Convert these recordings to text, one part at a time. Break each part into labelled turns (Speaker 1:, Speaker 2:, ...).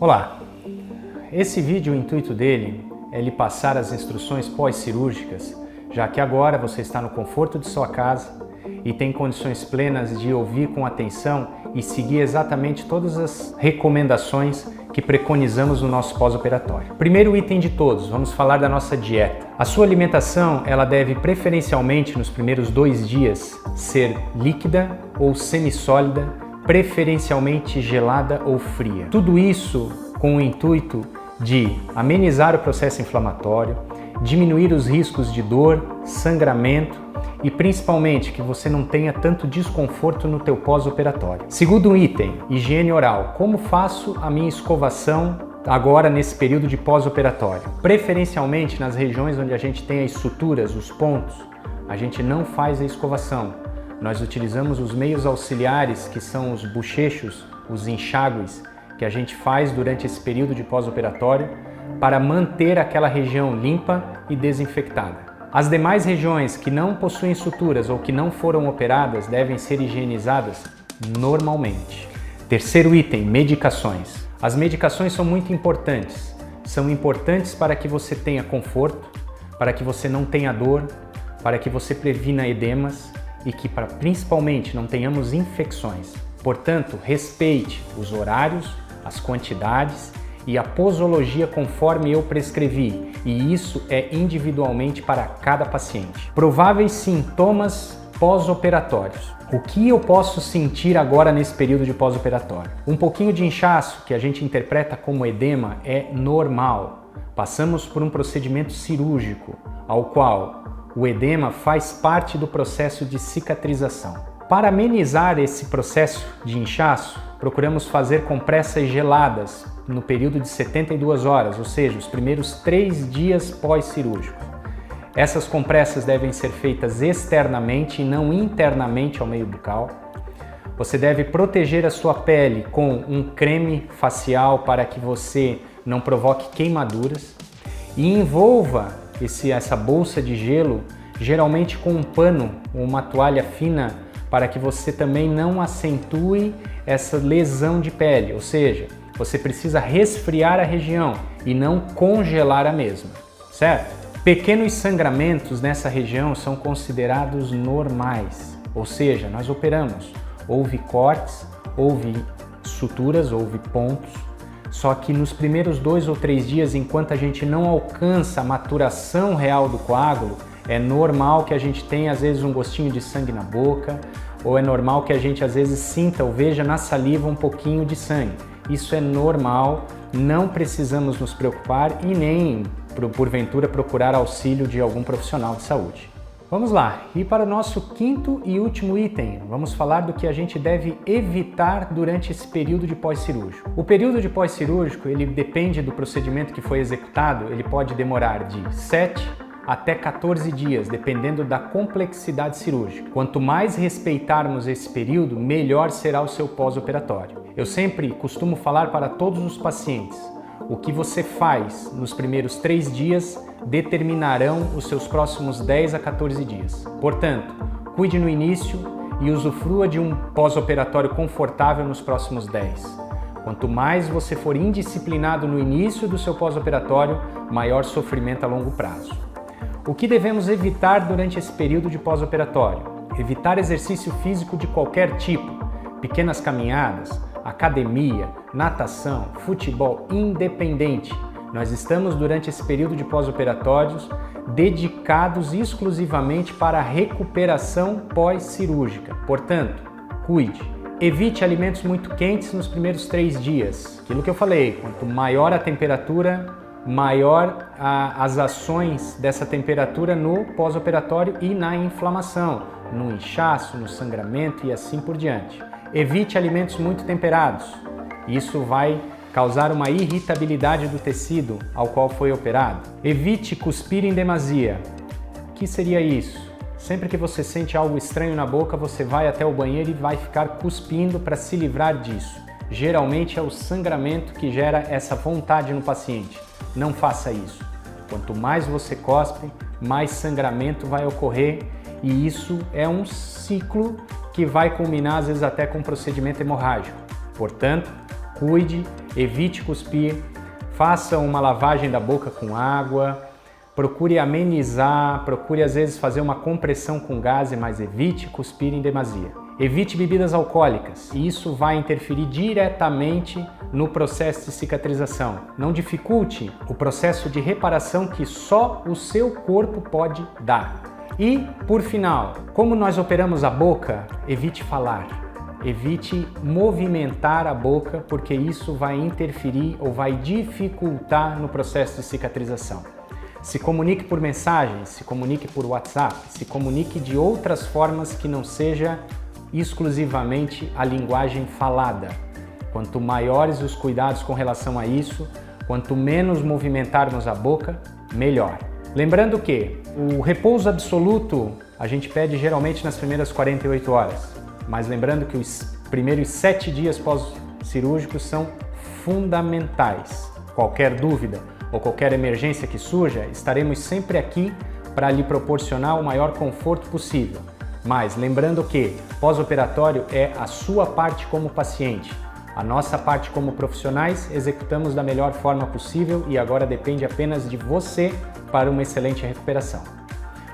Speaker 1: Olá! Esse vídeo, o intuito dele é lhe passar as instruções pós-cirúrgicas, já que agora você está no conforto de sua casa e tem condições plenas de ouvir com atenção e seguir exatamente todas as recomendações que preconizamos no nosso pós-operatório. Primeiro item de todos, vamos falar da nossa dieta. A sua alimentação, ela deve preferencialmente nos primeiros 2 dias ser líquida ou semissólida, preferencialmente gelada ou fria. Tudo isso com o intuito de amenizar o processo inflamatório, diminuir os riscos de dor, sangramento e principalmente que você não tenha tanto desconforto no teu pós-operatório. Segundo item, higiene oral. Como faço a minha escovação agora nesse período de pós-operatório? Preferencialmente nas regiões onde a gente tem as suturas, os pontos, a gente não faz a escovação. Nós utilizamos os meios auxiliares, que são os bochechos, os enxágues, que a gente faz durante esse período de pós-operatório para manter aquela região limpa e desinfectada. As demais regiões que não possuem suturas ou que não foram operadas devem ser higienizadas normalmente. Terceiro item, medicações. As medicações são muito importantes. São importantes para que você tenha conforto, para que você não tenha dor, para que você previna edemas e que principalmente não tenhamos infecções. Portanto, respeite os horários, as quantidades e a posologia conforme eu prescrevi, e isso é individualmente para cada paciente. Prováveis sintomas pós-operatórios. O que eu posso sentir agora nesse período de pós-operatório? Um pouquinho de inchaço, que a gente interpreta como edema, é normal. Passamos por um procedimento cirúrgico, ao qual o edema faz parte do processo de cicatrização. Para amenizar esse processo de inchaço, procuramos fazer compressas geladas no período de 72 horas, ou seja, os primeiros 3 dias pós-cirúrgicos. Essas compressas devem ser feitas externamente e não internamente ao meio bucal. Você deve proteger a sua pele com um creme facial para que você não provoque queimaduras e envolva essa bolsa de gelo geralmente com um pano ou uma toalha fina para que você também não acentue essa lesão de pele, ou seja, você precisa resfriar a região e não congelar a mesma, certo? Pequenos sangramentos nessa região são considerados normais, ou seja, nós operamos, houve cortes, houve suturas, houve pontos, só que nos primeiros 2 ou 3 dias, enquanto a gente não alcança a maturação real do coágulo, é normal que a gente tenha às vezes um gostinho de sangue na boca, ou é normal que a gente às vezes sinta ou veja na saliva um pouquinho de sangue. Isso é normal, não precisamos nos preocupar e nem, porventura, procurar auxílio de algum profissional de saúde. Vamos lá, e para o nosso quinto e último item, vamos falar do que a gente deve evitar durante esse período de pós-cirúrgico. O período de pós-cirúrgico, ele depende do procedimento que foi executado, ele pode demorar de 7 até 14 dias, dependendo da complexidade cirúrgica. Quanto mais respeitarmos esse período, melhor será o seu pós-operatório. Eu sempre costumo falar para todos os pacientes, o que você faz nos primeiros 3 dias determinarão os seus próximos 10 a 14 dias. Portanto, cuide no início e usufrua de um pós-operatório confortável nos próximos 10. Quanto mais você for indisciplinado no início do seu pós-operatório, maior sofrimento a longo prazo. O que devemos evitar durante esse período de pós-operatório? Evitar exercício físico de qualquer tipo, pequenas caminhadas, academia, natação, futebol, independente. Nós estamos durante esse período de pós-operatórios dedicados exclusivamente para a recuperação pós-cirúrgica. Portanto, cuide. Evite alimentos muito quentes nos primeiros 3 dias. Aquilo que eu falei, quanto maior a temperatura, maior as ações dessa temperatura no pós-operatório e na inflamação, no inchaço, no sangramento e assim por diante. Evite alimentos muito temperados. Isso vai causar uma irritabilidade do tecido ao qual foi operado. Evite cuspir em demasia. O que seria isso? Sempre que você sente algo estranho na boca, você vai até o banheiro e vai ficar cuspindo para se livrar disso. Geralmente é o sangramento que gera essa vontade no paciente. Não faça isso. Quanto mais você cospe, mais sangramento vai ocorrer e isso é um ciclo que vai culminar às vezes até com um procedimento hemorrágico. Portanto, cuide evite cuspir, faça uma lavagem da boca com água, procure amenizar, procure às vezes fazer uma compressão com gás, mas evite cuspir em demasia. Evite bebidas alcoólicas, e isso vai interferir diretamente no processo de cicatrização. Não dificulte o processo de reparação que só o seu corpo pode dar. E, por final, como nós operamos a boca, evite falar. Evite movimentar a boca, porque isso vai interferir ou vai dificultar no processo de cicatrização. Se comunique por mensagem, se comunique por WhatsApp, se comunique de outras formas que não seja exclusivamente a linguagem falada. Quanto maiores os cuidados com relação a isso, quanto menos movimentarmos a boca, melhor. Lembrando que o repouso absoluto a gente pede geralmente nas primeiras 48 horas, mas lembrando que os primeiros 7 dias pós-cirúrgicos são fundamentais. Qualquer dúvida ou qualquer emergência que surja, estaremos sempre aqui para lhe proporcionar o maior conforto possível. Mas lembrando que pós-operatório é a sua parte como paciente. A nossa parte como profissionais executamos da melhor forma possível e agora depende apenas de você para uma excelente recuperação.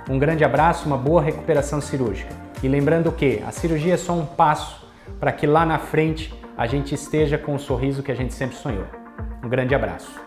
Speaker 1: Um grande abraço, uma boa recuperação cirúrgica. E lembrando que a cirurgia é só um passo para que lá na frente a gente esteja com o sorriso que a gente sempre sonhou. Um grande abraço.